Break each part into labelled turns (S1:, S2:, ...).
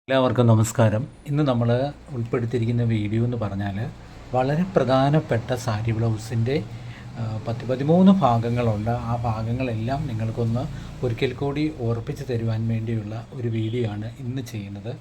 S1: എല്ലാവർക്കും നമസ്കാരം. ഇന്ന് നമ്മൾ ഉൾപ്പെടുത്തിയിരിക്കുന്ന വീഡിയോ എന്ന് പറഞ്ഞാൽ വളരെ പ്രധാനപ്പെട്ട സാരി ബ്ലൗസിൻ്റെ 13 ഭാഗങ്ങളുണ്ട്. ആ ഭാഗങ്ങളെല്ലാം നിങ്ങൾക്കൊന്ന് ഒരിക്കൽ കൂടി ഓർപ്പിച്ച് തരുവാൻ വേണ്ടിയുള്ള ഒരു വീഡിയോ ആണ് ഇന്ന് ചെയ്യുന്നത്.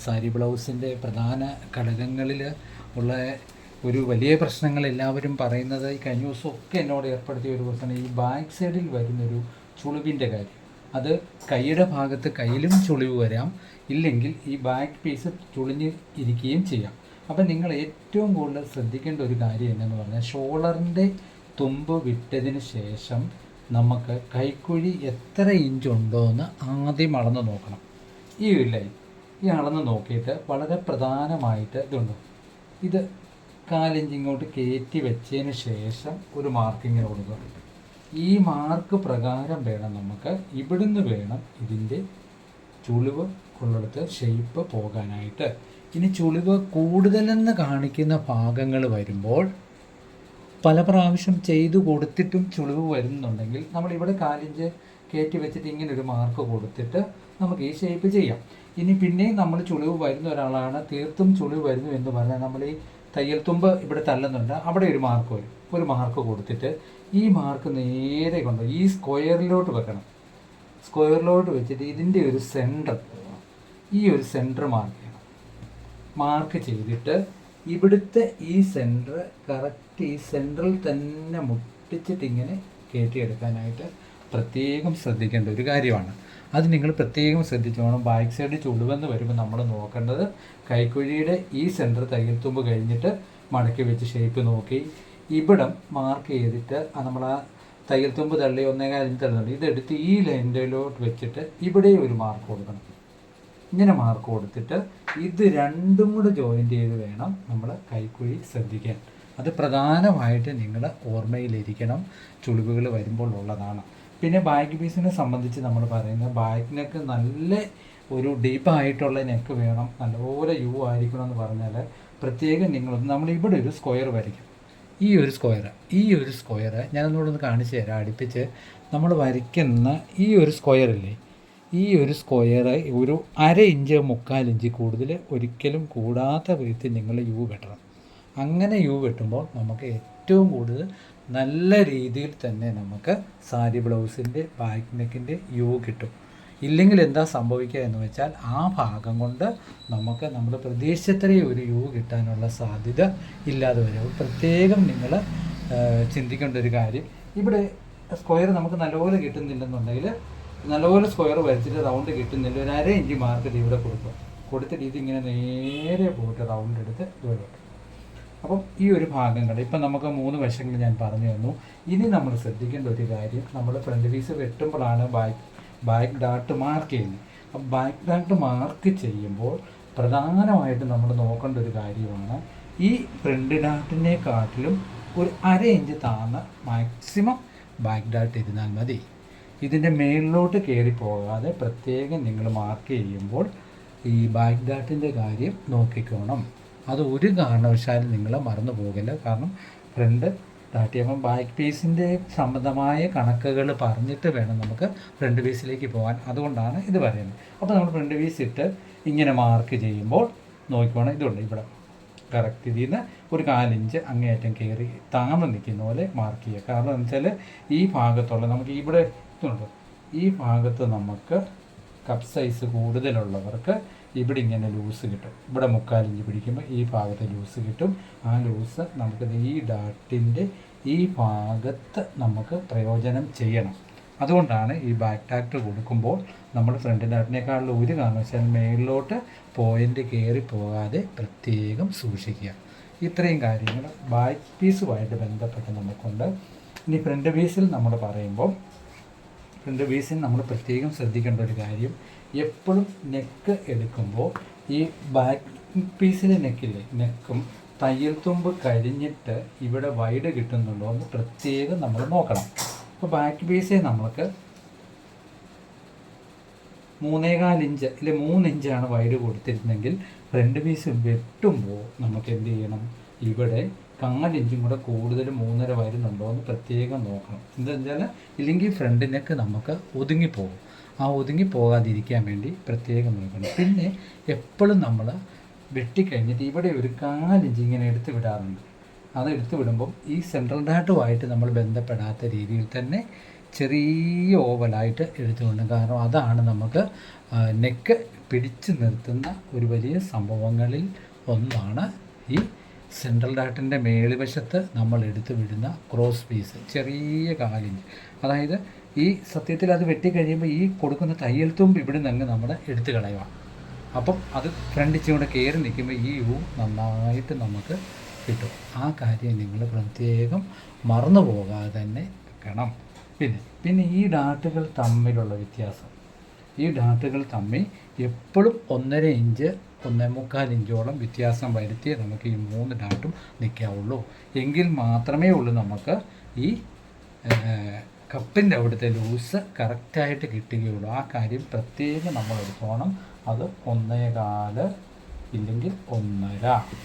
S1: സാരി ബ്ലൗസിൻ്റെ പ്രധാന ഘടകങ്ങളിൽ ഉള്ള ഒരു വലിയ പ്രശ്നങ്ങൾ എല്ലാവരും പറയുന്നത് ഈ കഴിഞ്ഞ ദിവസമൊക്കെ എന്നോട് ഏർപ്പെടുത്തിയ ഒരു പ്രശ്നം ഈ ബാക്ക് സൈഡിൽ വരുന്നൊരു ചുളിവിൻ്റെ കാര്യം. അത് കൈയുടെ ഭാഗത്ത് കയ്യിലും ചുളിവ് വരാം, ഇല്ലെങ്കിൽ ഈ ബാക്ക് പീസ് ചുളിഞ്ഞ് ഇരിക്കുകയും ചെയ്യാം. അപ്പം നിങ്ങൾ ഏറ്റവും കൂടുതൽ ശ്രദ്ധിക്കേണ്ട ഒരു കാര്യം എന്നു പറഞ്ഞാൽ ഷോൾഡറിൻ്റെ തുമ്പ് വിട്ടതിന് ശേഷം നമുക്ക് കൈക്കുഴി എത്ര ഇഞ്ച് ഉണ്ടോ എന്ന് ആദ്യം അളന്ന് നോക്കണം. ഈ ലൈൻ ഈ അളന്ന് നോക്കിയിട്ട് വളരെ പ്രധാനമായിട്ട് ഇതുണ്ടോ, ഇത് 4 ഇഞ്ച് ഇങ്ങോട്ട് കയറ്റി വെച്ചതിന് ശേഷം ഒരു മാർക്കിങ്ങിന് കൊടുക്കുക. ഈ മാർക്ക് പ്രകാരം വേണം നമുക്ക് ഇവിടുന്ന് വേണം ഇതിൻ്റെ ചുളിവ് ഉള്ളിടത്ത് ഷേപ്പ് പോകാനായിട്ട്. ഇനി ചുളിവ് കൂടുതലെന്ന് കാണിക്കുന്ന ഭാഗങ്ങൾ വരുമ്പോൾ പല പ്രാവശ്യം ചെയ്തു കൊടുത്തിട്ടും ചുളിവ് വരുന്നുണ്ടെങ്കിൽ നമ്മളിവിടെ 4 ഇഞ്ച് കയറ്റി വെച്ചിട്ട് ഇങ്ങനെ ഒരു മാർക്ക് കൊടുത്തിട്ട് നമുക്ക് ഈ ഷേപ്പ് ചെയ്യാം. ഇനി പിന്നെയും നമ്മൾ ചുളിവ് വരുന്ന ഒരാളാണ്, തീർത്തും ചുളിവ് വരുന്നു എന്ന് പറഞ്ഞാൽ നമ്മൾ ഈ തയ്യൽ തുമ്പ് ഇവിടെ തള്ളുന്നുണ്ട്, അവിടെ ഒരു മാർക്ക് വരും. ഒരു മാർക്ക് കൊടുത്തിട്ട് ഈ മാർക്ക് നേരെ കൊണ്ട് ഈ സ്ക്വയറിലോട്ട് വെക്കണം. സ്ക്വയറിലോട്ട് വെച്ചിട്ട് ഇതിൻ്റെ ഒരു സെൻറ്റർ, ഈ ഒരു സെൻറ്റർ മാർക്ക് ചെയ്യണം. മാർക്ക് ചെയ്തിട്ട് ഇവിടുത്തെ ഈ സെൻറ്റർ കറക്റ്റ് ഈ സെൻറ്ററിൽ തന്നെ മുട്ടിച്ചിട്ട് ഇങ്ങനെ കയറ്റിയെടുക്കാനായിട്ട് പ്രത്യേകം ശ്രദ്ധിക്കേണ്ട ഒരു കാര്യമാണ്. അത് നിങ്ങൾ പ്രത്യേകം ശ്രദ്ധിച്ചു വേണം. ബാക്ക് സൈഡ് ചുളിവെന്ന് വരുമ്പോൾ നമ്മൾ നോക്കേണ്ടത് കൈക്കുഴിയുടെ ഈ സെൻറ്റർ തയ്യൽ തുമ്പ് കഴിഞ്ഞിട്ട് മടക്കി വെച്ച് ഷേപ്പ് നോക്കി ഇവിടം മാർക്ക് ചെയ്തിട്ട് നമ്മൾ ആ തയ്യൽ തുമ്പ് തള്ളി 1.25 ഇഞ്ച് തള്ളുന്നുണ്ട്, ഇതെടുത്ത് ഈ ലൈനിലോട്ട് വെച്ചിട്ട് ഇവിടെ ഒരു മാർക്ക് കൊടുക്കണം. ഇങ്ങനെ മാർക്ക് കൊടുത്തിട്ട് ഇത് രണ്ടും കൂടെ ജോയിൻ്റ് ചെയ്ത് വേണം നമ്മൾ കൈക്കുഴി ശ്രദ്ധിക്കാൻ. അത് പ്രധാനമായിട്ട് നിങ്ങൾ ഓർമ്മയിലിരിക്കണം, ചുളിവുകൾ വരുമ്പോൾ ഉള്ളതാണ്. പിന്നെ ബാക്ക് പീസിനെ സംബന്ധിച്ച് നമ്മൾ പറയുന്നത് ബാക്ക് നെക്ക് നല്ല ഒരു ഡീപ്പായിട്ടുള്ള നെക്ക് വേണം, നല്ലപോലെ യു ആയിരിക്കണം എന്ന് പറഞ്ഞാൽ പ്രത്യേകം നമ്മളിവിടെ ഒരു സ്ക്വയർ വരയ്ക്കും. ഈ ഒരു സ്ക്വയർ ഞാനൊന്നുകൂടെ കാണിച്ചു തരാം. അടുപ്പിച്ച് നമ്മൾ വരയ്ക്കുന്ന ഈ ഒരു സ്ക്വയറില്ലേ, ഈ ഒരു സ്ക്വയർ ഒരു 1/2 ഇഞ്ച് 3/4 ഇഞ്ച് കൂടുതൽ ഒരിക്കലും കൂടാത്ത വിധത്തിൽ നിങ്ങൾ യു വെട്ടണം. അങ്ങനെ യു വെട്ടുമ്പോൾ നമുക്ക് ഏറ്റവും കൂടുതൽ നല്ല രീതിയിൽ തന്നെ നമുക്ക് സാരി ബ്ലൗസിൻ്റെ ബാക്ക് നെക്കിൻ്റെ യു കിട്ടും. ഇല്ലെങ്കിൽ എന്താ സംഭവിക്കുക എന്ന് വെച്ചാൽ ആ ഭാഗം കൊണ്ട് നമുക്ക് നമ്മൾ പ്രതീക്ഷിച്ചത്രയും ഒരു യു കിട്ടാനുള്ള സാധ്യത ഇല്ലാതെ വരും. പ്രത്യേകം നിങ്ങൾ ചിന്തിക്കേണ്ട ഒരു കാര്യം, ഇവിടെ സ്ക്വയർ നമുക്ക് നല്ലപോലെ കിട്ടുന്നില്ലെന്നുണ്ടെങ്കിൽ നല്ലപോലെ സ്ക്വയർ വരച്ചിട്ട് റൗണ്ട് കിട്ടുന്നില്ല, ഒരു 1/2 ഇഞ്ച് മാർക്ക് ഇവിടെ കൊടുത്തിട്ട് ഇതിങ്ങനെ നേരെ പോയിട്ട് റൗണ്ട് എടുത്ത് ഇവിടെ. അപ്പം ഈ ഒരു ഭാഗങ്ങൾ ഇപ്പം നമുക്ക് 3 വശങ്ങൾ ഞാൻ പറഞ്ഞു തന്നു. ഇനി നമ്മൾ ശ്രദ്ധിക്കേണ്ട ഒരു കാര്യം, നമ്മൾ ഫ്രണ്ട് പീസ് വെട്ടുമ്പോഴാണ് ബാക്ക് ഡാട്ട് മാർക്ക് ചെയ്യുന്നത്. അപ്പം ബാക്ക് ഡാട്ട് മാർക്ക് ചെയ്യുമ്പോൾ പ്രധാനമായിട്ടും നമ്മൾ നോക്കേണ്ട ഒരു കാര്യമാണ്, ഈ ഫ്രണ്ട് ഡാട്ടിനെക്കാട്ടിലും ഒരു 1/2 ഇഞ്ച് താഴ്ന്ന് മാക്സിമം ബാക്ക് ഡാട്ട് ഇരുന്നാൽ മതി. ഇതിൻ്റെ മേളിലോട്ട് കയറി പോകാതെ പ്രത്യേകം നിങ്ങൾ മാർക്ക് ചെയ്യുമ്പോൾ ഈ ബാക്ക് ഡാട്ടിൻ്റെ കാര്യം നോക്കിക്കോണം. അത് ഒരു കാരണവശാലും നിങ്ങൾ മറന്നു പോകില്ല. കാരണം ഫ്രണ്ട് ഡാട്ട് ചെയ്യുമ്പോൾ ബാക്ക് പീസിൻ്റെ സംബന്ധമായ കണക്കുകൾ പറഞ്ഞിട്ട് വേണം നമുക്ക് ഫ്രണ്ട് പീസിലേക്ക് പോകാൻ. അതുകൊണ്ടാണ് ഇത് പറയുന്നത്. അപ്പോൾ നമ്മൾ ഫ്രണ്ട് പീസ് ഇട്ട് ഇങ്ങനെ മാർക്ക് ചെയ്യുമ്പോൾ നോക്കിക്കോണം, ഇതുണ്ട് ഇവിടെ കറക്റ്റ് ഇതിൽ നിന്ന് ഒരു 4 ഇഞ്ച് അങ്ങേയറ്റം കയറി താഴ്ന്ന് നിൽക്കുന്ന പോലെ മാർക്ക് ചെയ്യുക. കാരണം എന്ന് വെച്ചാൽ ഈ ഭാഗത്തുള്ള നമുക്ക് ഇവിടെ ഇതുണ്ട്, ഈ ഭാഗത്ത് നമുക്ക് കപ്പ് സൈസ് കൂടുതലുള്ളവർക്ക് ഇവിടെ ഇങ്ങനെ ലൂസ് കിട്ടും. ഇവിടെ 3/4 ഇഞ്ച് പിടിക്കുമ്പോൾ ഈ ഭാഗത്ത് ലൂസ് കിട്ടും. ആ ലൂസ് നമുക്ക് ഈ ഡാട്ടിൻ്റെ ഈ ഭാഗത്ത് നമുക്ക് പ്രയോജനം ചെയ്യണം. അതുകൊണ്ടാണ് ഈ ബാക്ക് ഡാറ്റ് കൊടുക്കുമ്പോൾ നമ്മൾ ഫ്രണ്ട് ഡാറ്റിനേക്കാളും ഒരു കാരണവശാലും മേളിലോട്ട് പോയിൻ്റ് കയറി പോകാതെ പ്രത്യേകം സൂക്ഷിക്കുക. ഇത്രയും കാര്യങ്ങൾ ബാക്ക് പീസുമായിട്ട് ബന്ധപ്പെട്ട് നമുക്കുണ്ട്. ഇനി ഫ്രണ്ട് പീസിൽ നമ്മൾ പറയുമ്പോൾ ഫ്രണ്ട് പീസിൽ നമ്മൾ പ്രത്യേകം ശ്രദ്ധിക്കേണ്ട ഒരു കാര്യം, എപ്പോഴും നെക്ക് എടുക്കുമ്പോൾ ഈ ബാക്ക് പീസിലെ നെക്കും തയ്യൽ തുമ്പ് കഴിഞ്ഞിട്ട് ഇവിടെ വൈഡ് കിട്ടുന്നുണ്ടോ എന്ന് പ്രത്യേകം നമ്മൾ നോക്കണം. അപ്പോൾ ബാക്ക് പീസേ നമ്മൾക്ക് 3.25 ഇഞ്ച് ഇല്ലെ 3 ഇഞ്ചാണ് വൈഡ് കൊടുത്തിരുന്നെങ്കിൽ ഫ്രണ്ട് പീസ് വെട്ടുമ്പോൾ നമുക്ക് എന്ത് ചെയ്യണം, ഇവിടെ 4 ഇഞ്ചും കൂടെ കൂടുതൽ 3.5 വരുന്നുണ്ടോ എന്ന് പ്രത്യേകം നോക്കണം. എന്താ വെച്ചാൽ ഇല്ലെങ്കിൽ ഫ്രണ്ട് നെക്ക് നമുക്ക് ഒതുങ്ങിപ്പോകും. ആ ഒതുങ്ങി പോകാതിരിക്കാൻ വേണ്ടി പ്രത്യേകം നോക്കണം. പിന്നെ എപ്പോഴും നമ്മൾ വെട്ടിക്കഴിഞ്ഞിട്ട് ഇവിടെ ഒരു 4 ഇഞ്ച് ഇങ്ങനെ എടുത്ത് വിടാറുണ്ട്. അത് എടുത്ത് വിടുമ്പം ഈ സെൻട്രൽ ഡാട്ടുമായിട്ട് നമ്മൾ ബന്ധപ്പെടാത്ത രീതിയിൽ തന്നെ ചെറിയ ഓവലായിട്ട് എടുത്തുകൊണ്ട്, കാരണം അതാണ് നമുക്ക് നെക്ക് പിടിച്ചു നിർത്തുന്ന ഒരു വലിയ സംഭവങ്ങളിൽ ഒന്നാണ് ഈ സെൻട്രൽ ഡാട്ടിൻ്റെ മേൽവശത്ത് നമ്മൾ എടുത്ത് വിടുന്ന ക്രോസ് പീസ്, ചെറിയ 4 ഇഞ്ച്. അതായത് ഈ സത്യത്തിൽ അത് വെട്ടിക്കഴിയുമ്പോൾ ഈ കൊടുക്കുന്ന തയ്യൽ തുമ്പ് ഇവിടെ നിന്ന് നമ്മൾ എടുത്ത് കളയുക. അപ്പം അത് ഫ്രണ്ട് ഇച്ചിരി കയറി നിൽക്കുമ്പോൾ ഈ യു നന്നായിട്ട് നമുക്ക് കിട്ടും. ആ കാര്യം നിങ്ങൾ പ്രത്യേകം മറന്നു പോകാതെ തന്നെ വെക്കണം. പിന്നെ ഈ ഡാട്ടുകൾ തമ്മിലുള്ള വ്യത്യാസം, ഈ ഡാട്ടുകൾ തമ്മിൽ എപ്പോഴും 1.5 ഇഞ്ച് 1.25 ഇഞ്ചോളം വ്യത്യാസം വരുത്തിയേ നമുക്ക് ഈ 3 ഡാട്ടും നിൽക്കാവുള്ളൂ. എങ്കിൽ മാത്രമേ ഉള്ളൂ നമുക്ക് ഈ കപ്പിൻ്റെ അവിടുത്തെ ലൂസ് കറക്റ്റായിട്ട് കിട്ടുകയുള്ളൂ. ആ കാര്യം പ്രത്യേകം നമ്മൾ എടുത്തോണം. അത് 1.25 ഇല്ലെങ്കിൽ 1.5,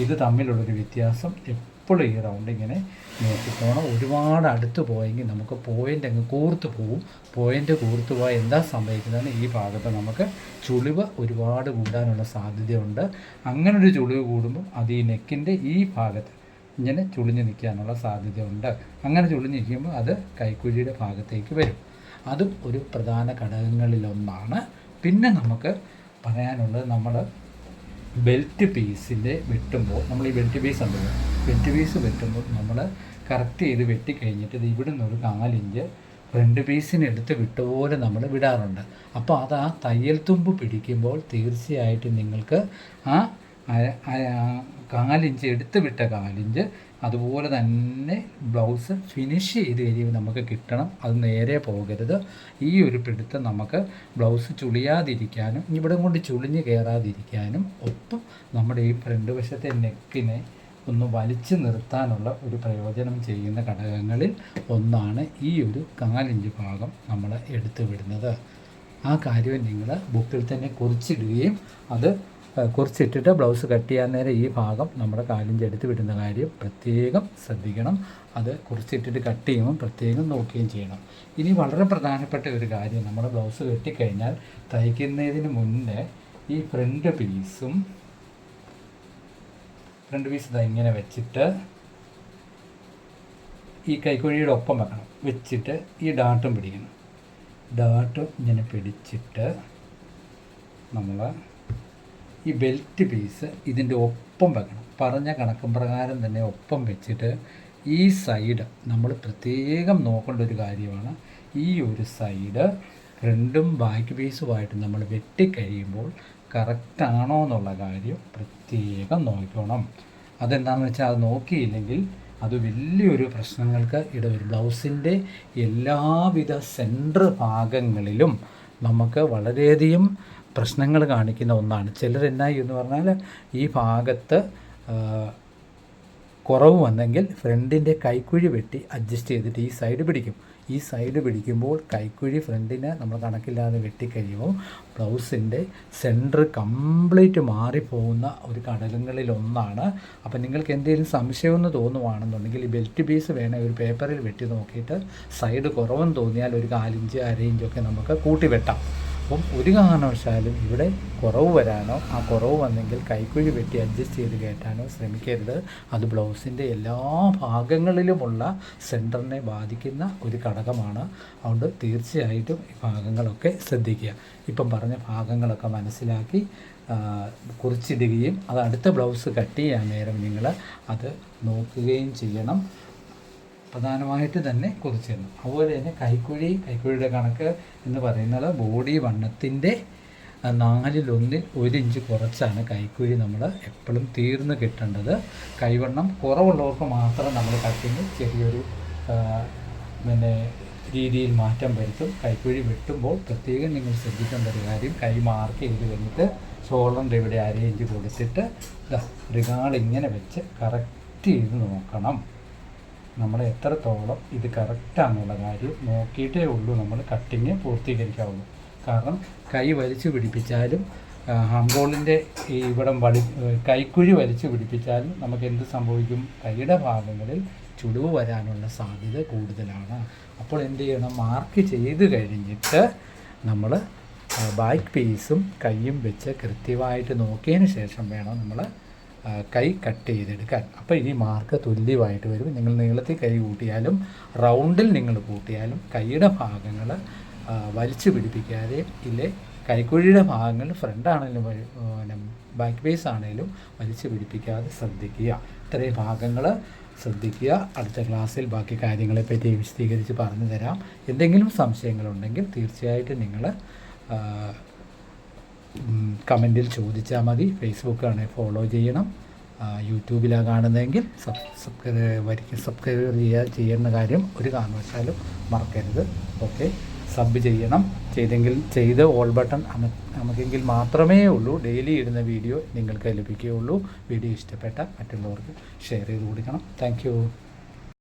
S1: ഇത് തമ്മിലുള്ളൊരു വ്യത്യാസം എപ്പോഴും ഈ റൗണ്ടിങ്ങനെ നോക്കിപ്പോണം. ഒരുപാട് അടുത്ത് പോയെങ്കിൽ നമുക്ക് പോയിൻ്റ് അങ്ങ് കൂർത്ത് പോവും. പോയിൻ്റ് കൂർത്ത് പോയാൽ എന്താ സംഭവിക്കുന്നതെന്ന് ഈ ഭാഗത്ത് നമുക്ക് ചുളിവ് ഒരുപാട് കൂടാനുള്ള സാധ്യതയുണ്ട്. അങ്ങനൊരു ചുളിവ് കൂടുമ്പം അത് ഈ നെക്കിൻ്റെ ഈ ഭാഗത്ത് ഇങ്ങനെ ചുളിഞ്ഞ് നിൽക്കാനുള്ള സാധ്യതയുണ്ട്. അങ്ങനെ ചുളിഞ്ഞ് നിൽക്കുമ്പോൾ അത് കൈക്കുഴിയുടെ ഭാഗത്തേക്ക് വരും. അതും ഒരു പ്രധാന ഘടകങ്ങളിലൊന്നാണ്. പിന്നെ നമുക്ക് പറയാനുള്ളത്, നമ്മൾ ബെൽറ്റ് പീസിൻ്റെ വെട്ടുമ്പോൾ, നമ്മൾ ഈ ബെൽറ്റ് പീസ് ഉണ്ടല്ലോ, ബെൽറ്റ് പീസ് വെട്ടുമ്പോൾ നമ്മൾ കറക്റ്റ് ചെയ്ത് വെട്ടിക്കഴിഞ്ഞിട്ട് ഇത് ഇവിടെ നിന്നൊരു 4 ഇഞ്ച് ഫ്രണ്ട് പീസിന് എടുത്ത് വിട്ടുപോലെ നമ്മൾ വിടാറുണ്ട്. അപ്പോൾ അത് ആ തയ്യൽ തുമ്പ് പിടിക്കുമ്പോൾ തീർച്ചയായിട്ടും നിങ്ങൾക്ക് ആ 4 ഇഞ്ച് എടുത്ത് വിട്ട 4 ഇഞ്ച് അതുപോലെ തന്നെ ബ്ലൗസ് ഫിനിഷ് ചെയ്ത് കഴിയുമ്പോൾ നമുക്ക് കിട്ടണം. അത് നേരെ പോകരുത്. ഈ ഒരു പിടുത്തം നമുക്ക് ബ്ലൗസ് ചുളിയാതിരിക്കാനും ഇവിടെ കൊണ്ട് ചുളിഞ്ഞ് കയറാതിരിക്കാനും, ഒപ്പം നമ്മുടെ ഈ ഫ്രണ്ട് വശത്തെ നെക്കിനെ ഒന്ന് വലിച്ചു നിർത്താനുള്ള ഒരു പ്രയോജനം ചെയ്യുന്ന ഘടകങ്ങളിൽ ഒന്നാണ് ഈ ഒരു 4 ഇഞ്ച് ഭാഗം നമ്മൾ എടുത്തു വിടുന്നത്. ആ കാര്യം നിങ്ങൾ ബുക്കിൽ തന്നെ കുറിച്ചിടുകയും അത് കുറിച്ചിട്ടിട്ട് ബ്ലൗസ് കട്ട് ചെയ്യാൻ നേരം ഈ ഭാഗം നമ്മുടെ 4 ഇഞ്ച് എടുത്ത് വിടുന്ന കാര്യം പ്രത്യേകം ശ്രദ്ധിക്കണം. അത് കുറിച്ചിട്ടിട്ട് കട്ട് ചെയ്യുമ്പോൾ പ്രത്യേകം നോക്കുകയും ചെയ്യണം. ഇനി വളരെ പ്രധാനപ്പെട്ട ഒരു കാര്യം, നമ്മുടെ ബ്ലൗസ് വെട്ടിക്കഴിഞ്ഞാൽ തയ്ക്കുന്നതിന് മുന്നേ ഈ ഫ്രണ്ട് പീസ് ഇങ്ങനെ വെച്ചിട്ട് ഈ കൈക്കുഴിയുടെ ഒപ്പം വെക്കണം. വെച്ചിട്ട് ഈ ഡാട്ടും പിടിക്കണം. ഡാട്ടും ഇങ്ങനെ പിടിച്ചിട്ട് നമ്മൾ ഈ ബെൽറ്റ് പീസ് ഇതിൻ്റെ ഒപ്പം വെക്കണം. പറഞ്ഞ കണക്കും പ്രകാരം തന്നെ ഒപ്പം വെച്ചിട്ട് ഈ സൈഡ് നമ്മൾ പ്രത്യേകം നോക്കേണ്ട ഒരു കാര്യമാണ്. ഈ ഒരു സൈഡ് ഫ്രണ്ടും ബാക്ക് പീസുമായിട്ട് നമ്മൾ വെട്ടിക്കഴിയുമ്പോൾ കറക്റ്റാണോ എന്നുള്ള കാര്യം പ്രത്യേകം നോക്കണം. അതെന്താണെന്ന് വെച്ചാൽ അത് നോക്കിയില്ലെങ്കിൽ അത് വലിയൊരു പ്രശ്നങ്ങൾക്ക് ഇടവരും. ബ്ലൗസിൻ്റെ എല്ലാവിധ സെൻറ്റർ ഭാഗങ്ങളിലും നമുക്ക് വളരെയധികം പ്രശ്നങ്ങൾ കാണിക്കുന്ന ഒന്നാണ്. ചിലർ എന്നായി എന്ന് പറഞ്ഞാൽ ഈ ഭാഗത്ത് കുറവ് വന്നെങ്കിൽ ഫ്രണ്ടിൻ്റെ കൈക്കുഴി വെട്ടി അഡ്ജസ്റ്റ് ചെയ്തിട്ട് ഈ സൈഡ് പിടിക്കും. ഈ സൈഡ് പിടിക്കുമ്പോൾ കൈക്കുഴി ഫ്രണ്ടിന് നമ്മൾ കണക്കില്ലാതെ വെട്ടിക്കഴിയുമ്പോൾ ബ്ലൗസിൻ്റെ സെൻറ്റർ കംപ്ലീറ്റ് മാറിപ്പോകുന്ന ഒരു ഘടകങ്ങളിലൊന്നാണ്. അപ്പം നിങ്ങൾക്ക് എന്തെങ്കിലും സംശയമെന്ന് തോന്നുവാണെന്നുണ്ടെങ്കിൽ ഈ ബെൽറ്റ് പീസ് വേണേൽ ഒരു പേപ്പറിൽ വെട്ടി നോക്കിയിട്ട് സൈഡ് കുറവെന്ന് തോന്നിയാൽ ഒരു 4 ഇഞ്ച് 1/2 ഇഞ്ചൊക്കെ നമുക്ക് കൂട്ടി വെട്ടാം. അപ്പം ഒരു കാരണവശാലും ഇവിടെ കുറവ് വരാനോ ആ കുറവ് വന്നെങ്കിൽ കൈക്കുഴി വെട്ടി അഡ്ജസ്റ്റ് ചെയ്ത് കയറ്റാനോ ശ്രമിക്കരുത്. അത് ബ്ലൗസിൻ്റെ എല്ലാ ഭാഗങ്ങളിലുമുള്ള സെൻറ്ററിനെ ബാധിക്കുന്ന ഒരു ഘടകമാണ്. അതുകൊണ്ട് തീർച്ചയായിട്ടും ഈ ഭാഗങ്ങളൊക്കെ ശ്രദ്ധിക്കുക. ഇപ്പം പറഞ്ഞ ഭാഗങ്ങളൊക്കെ മനസ്സിലാക്കി കുറിച്ചിടുകയും അത് അടുത്ത ബ്ലൗസ് കട്ട് ചെയ്യാൻ നേരം നിങ്ങൾ അത് നോക്കുകയും ചെയ്യണം. പ്രധാനമായിട്ട് തന്നെ കുറിച്ചിടണം. അതുപോലെ തന്നെ കൈക്കുഴിയുടെ കണക്ക് എന്ന് പറയുന്നത് ബോഡി വണ്ണത്തിൻ്റെ 4/1 1 ഇഞ്ച് കുറച്ചാണ് കൈക്കുഴി നമ്മൾ എപ്പോഴും തീർന്ന് കിട്ടേണ്ടത്. കൈവണ്ണം കുറവുള്ളവർക്ക് മാത്രം നമ്മൾ കട്ടിങ് ചെറിയൊരു രീതിയിൽ മാറ്റം വരുത്തും. കൈക്കുഴി വെട്ടുമ്പോൾ പ്രത്യേകം നിങ്ങൾ ശ്രദ്ധിക്കേണ്ട ഒരു കാര്യം, കൈ മാർക്ക് ചെയ്ത് കഴിഞ്ഞിട്ട് ഷോൾഡറിൻ്റെ ഇവിടെ 1/2 ഇഞ്ച് കൊടുത്തിട്ട് റിഗാൾ ഇങ്ങനെ വെച്ച് കറക്റ്റ് ചെയ്ത് നോക്കണം. നമ്മൾ എത്രത്തോളം ഇത് കറക്റ്റാണെന്നുള്ള കാര്യം നോക്കിയിട്ടേ ഉള്ളൂ നമ്മൾ കട്ടിങ് പൂർത്തീകരിക്കാവുള്ളൂ. കാരണം കൈ വലിച്ചു പിടിപ്പിച്ചാലും ഹംബോളിൻ്റെ ഈ ഇവിടം കൈക്കുഴി വലിച്ചു പിടിപ്പിച്ചാലും നമുക്ക് എന്ത് സംഭവിക്കും? കൈയുടെ ഭാഗങ്ങളിൽ ചുളിവ് വരാനുള്ള സാധ്യത കൂടുതലാണ്. അപ്പോൾ എന്ത് ചെയ്യണം? മാർക്ക് ചെയ്ത് കഴിഞ്ഞിട്ട് നമ്മൾ ബാക്ക് പീസും കൈയും വെച്ച് കൃത്യമായിട്ട് നോക്കിയതിന് ശേഷം വേണം നമ്മൾ കൈ കട്ട് ചെയ്തെടുക്കാൻ. അപ്പോൾ ഇനി മാർക്ക് തുല്യമായിട്ട് വരും. നിങ്ങൾ നീളത്തിൽ കൈ കൂട്ടിയാലും റൗണ്ടിൽ നിങ്ങൾ കൂട്ടിയാലും കൈയുടെ ഭാഗങ്ങൾ വലിച്ചു പിടിപ്പിക്കാതെ ഇല്ലേ കൈക്കുഴിയുടെ ഭാഗങ്ങൾ ഫ്രണ്ടാണെങ്കിലും പിന്നെ ബാക്ക് പീസ് ആണെങ്കിലും വലിച്ചു പിടിപ്പിക്കാതെ ശ്രദ്ധിക്കുക. ഇത്രയും ഭാഗങ്ങൾ ശ്രദ്ധിക്കുക. അടുത്ത ക്ലാസ്സിൽ ബാക്കി കാര്യങ്ങളെപ്പറ്റി വിശദീകരിച്ച് പറഞ്ഞു തരാം. എന്തെങ്കിലും സംശയങ്ങളുണ്ടെങ്കിൽ തീർച്ചയായിട്ടും നിങ്ങൾ കമൻറ്റിൽ ചോദിച്ചാൽ മതി. ഫേസ്ബുക്കാണെങ്കിൽ ഫോളോ ചെയ്യണം. യൂട്യൂബിലാണ് കാണുന്നതെങ്കിൽ സബ്സ്ക്രൈബ് ചെയ്യുന്ന കാര്യം ഒരു കാരണവശാലും മറക്കരുത്. ഓക്കെ, സബ് ചെയ്യണം. ചെയ്ത് ഓൾ ബട്ടൺ നമുക്കെങ്കിൽ മാത്രമേ ഉള്ളൂ ഡെയിലി ഇടുന്ന വീഡിയോ നിങ്ങൾക്ക് ലഭിക്കുകയുള്ളൂ. വീഡിയോ ഇഷ്ടപ്പെട്ട മറ്റുള്ളവർക്ക് ഷെയർ ചെയ്ത് കൊടുക്കണം. താങ്ക്